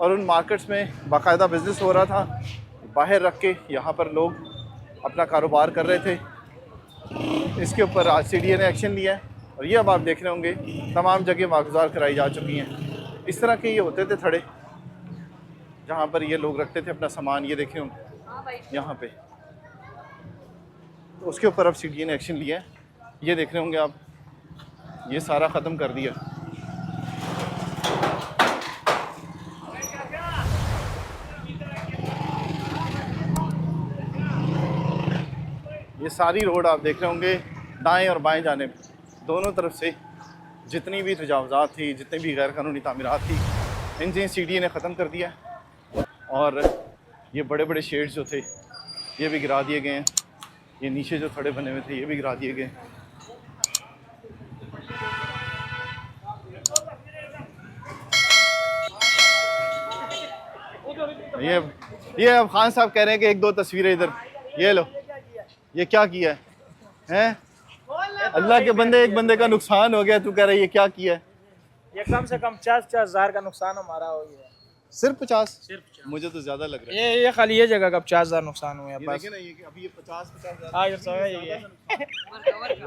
और उन मार्केट्स में बाकायदा बिज़नेस हो रहा था, बाहर रख के यहाँ पर लोग अपना कारोबार कर रहे थे। इसके ऊपर आज CDA ने एक्शन लिया है और ये अब आप देख रहे होंगे तमाम जगह वागुज़ार कराई जा चुकी हैं। इस तरह के ये होते थे थड़े जहाँ पर ये लोग रखते थे अपना सामान, ये देखें यहाँ पे। तो उसके ऊपर अब CDA ने एक्शन लिया है, ये देख रहे होंगे आप, ये सारा ख़त्म कर दिया। ये सारी रोड आप देख रहे होंगे दाएं और बाएं जानिब दोनों तरफ से जितनी भी तजावज़ात थी, जितनी भी गैर कानूनी तामीरात थी, इनसे CDA ने ख़त्म कर दिया। और ये बड़े बड़े शेड्स जो थे ये भी गिरा दिए गए हैं। ये नीचे जो थड़े बने हुए थे ये भी गिरा दिए गए। ये अब खान साहब कह रहे हैं कि एक दो तस्वीरें इधर, ये लो, ये क्या किया है? अल्लाह के बंदे, एक बंदे का नुकसान हो गया, तू कह रहा है ये क्या किया है? ये कम से कम 50-50 हज़ार का नुकसान हमारा हो गया। सिर्फ 50? मुझे तो ज्यादा लग रहा है। ये खाली ये जगह का 50 हज़ार नुकसान हुआ है बस। ना ये अभी ये 50 हाँ, ये